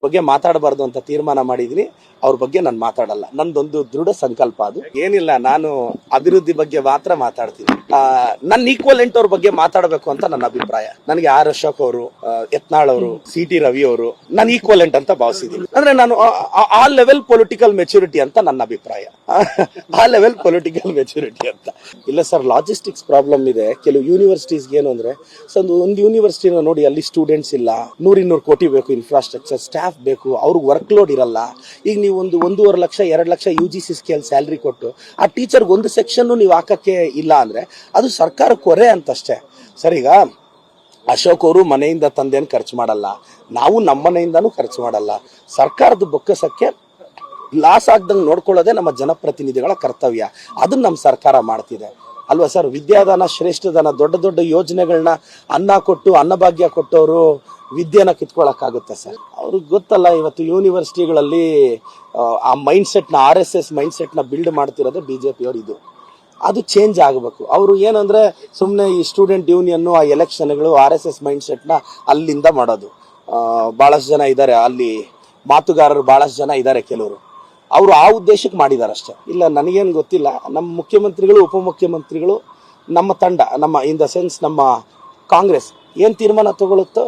ಬಗ್ಗೆ ಮಾತಾಡಬಾರ್ದು ಅಂತ ತೀರ್ಮಾನ ಮಾಡಿದೀನಿ. ಅವ್ರ ಬಗ್ಗೆ ನಾನು ಮಾತಾಡಲ್ಲ. ನಂದೊಂದು ದೃಢ ಸಂಕಲ್ಪ ಅದು. ಏನಿಲ್ಲ, ನಾನು ಅಭಿವೃದ್ಧಿ ಬಗ್ಗೆ ಮಾತ್ರ ಮಾತಾಡ್ತೀನಿ. ನನ್ನ ಈಕ್ವಲೆಂಟ್ ಅವ್ರ ಬಗ್ಗೆ ಮಾತಾಡಬೇಕು ಅಂತ ನನ್ನ ಅಭಿಪ್ರಾಯ. ನನಗೆ ಆರ್ ಅಶೋಕ್ ಅವರು, ಯತ್ನಾಳ್ ಅವರು, CT ರವಿ ಅವರು ನಾನು ಈಕ್ವಲೆಂಟ್ ಅಂತ ಭಾವಿಸಿದ್ದೀನಿ. ಅಂದ್ರೆ ನಾನು ಆ ಲೆವೆಲ್ ಪೊಲಿಟಿಕಲ್ ಮೆಚುರಿಟಿ ಅಂತ ನನ್ನ ಅಭಿಪ್ರಾಯ. ಆ ಲೆವೆಲ್ ಪೊಲಿಟಿಕಲ್ ಮೆಚುರಿಟಿ ಅಂತ ಇಲ್ಲ ಸರ್. ಲಾಜಿಸ್ಟಿಕ್ಸ್ ಪ್ರಾಬ್ಲಮ್ ಇದೆ ಕೆಲವು ಯೂನಿವರ್ಸಿಟೀಸ್ಗೆ. ಏನು ಅಂದ್ರೆ ಒಂದು ಯೂನಿವರ್ಸಿಟಿನ ನೋಡಿ, ಅಲ್ಲಿ ಸ್ಟೂಡೆಂಟ್ಸ್ ಇಲ್ಲ, 100-200 ಕೋಟಿ ಬೇಕು ಇನ್ಫ್ರಾಸ್ಟ್ರಕ್ಚರ್, ಸ್ಟಾಫ್ ಬೇಕು, ಅವ್ರಿಗೆ ವರ್ಕ್ ಲೋಡ್ ಇರಲ್ಲ. ಈಗ ನೀವು 1.5 lakh 2 lakh UGC scale salary ಕೊಟ್ಟು ಆ ಟೀಚರ್ಗೆ ಒಂದು ಸೆಕ್ಷನ್ ನೀವು ಹಾಕಕ್ಕೆ ಇಲ್ಲ ಅಂದ್ರೆ ಅದು ಸರ್ಕಾರಕ್ಕೆ ಹೊರೆ ಅಂತಷ್ಟೇ ಸರ್. ಈಗ ಅಶೋಕ್ ಅವರು ಮನೆಯಿಂದ ತಂದೇನು ಖರ್ಚು ಮಾಡಲ್ಲ, ನಾವು ನಮ್ಮ ಮನೆಯಿಂದನೂ ಖರ್ಚು ಮಾಡಲ್ಲ. ಸರ್ಕಾರದ ಬೊಕ್ಕಸಕ್ಕೆ ಲಾಸ್ ಆಗ್ದಂಗೆ ನೋಡ್ಕೊಳ್ಳೋದೇ ನಮ್ಮ ಜನಪ್ರತಿನಿಧಿಗಳ ಕರ್ತವ್ಯ. ಅದನ್ನ ನಮ್ಮ ಸರ್ಕಾರ ಮಾಡ್ತಿದೆ ಅಲ್ವಾ ಸರ್. ವಿದ್ಯಾದಾನ, ಶ್ರೇಷ್ಠದಾನ, ದೊಡ್ಡ ದೊಡ್ಡ ಯೋಜನೆಗಳನ್ನ ಅನ್ನ ಕೊಟ್ಟು ಅನ್ನಭಾಗ್ಯ ಕೊಟ್ಟವರು ವಿದ್ಯೆನ ಕಿತ್ಕೊಳ್ಳೋಕ್ಕಾಗುತ್ತೆ ಸರ್. ಅವ್ರಿಗೆ ಗೊತ್ತಲ್ಲ, ಇವತ್ತು ಯೂನಿವರ್ಸಿಟಿಗಳಲ್ಲಿ ಆ ಮೈಂಡ್ಸೆಟ್ನ, RSS ಮೈಂಡ್ಸೆಟ್ನ ಬಿಲ್ಡ್ ಮಾಡ್ತಿರೋದೇ BJP ಅವರು. ಇದು ಅದು ಚೇಂಜ್ ಆಗಬೇಕು. ಅವರು ಏನಂದ್ರೆ ಸುಮ್ಮನೆ ಈ ಸ್ಟೂಡೆಂಟ್ ಯೂನಿಯನ್, ಆ ಎಲೆಕ್ಷನ್ಗಳು, RSS ಮೈಂಡ್ಸೆಟ್ನ ಅಲ್ಲಿಂದ ಮಾಡೋದು. ಭಾಳಷ್ಟು ಜನ ಇದ್ದಾರೆ ಅಲ್ಲಿ, ಮಾತುಗಾರರು ಭಾಳಷ್ಟು ಜನ ಇದ್ದಾರೆ ಕೆಲವರು. ಅವರು ಆ ಉದ್ದೇಶಕ್ಕೆ ಮಾಡಿದ್ದಾರೆ ಅಷ್ಟೇ. ಇಲ್ಲ, ನನಗೇನು ಗೊತ್ತಿಲ್ಲ. ನಮ್ಮ ಮುಖ್ಯಮಂತ್ರಿಗಳು, ಉಪಮುಖ್ಯಮಂತ್ರಿಗಳು, ನಮ್ಮ ತಂಡ, ನಮ್ಮ ಇನ್ ದ ಸೆನ್ಸ್ ನಮ್ಮ ಕಾಂಗ್ರೆಸ್ ಏನು ತೀರ್ಮಾನ ತಗೊಳುತ್ತೋ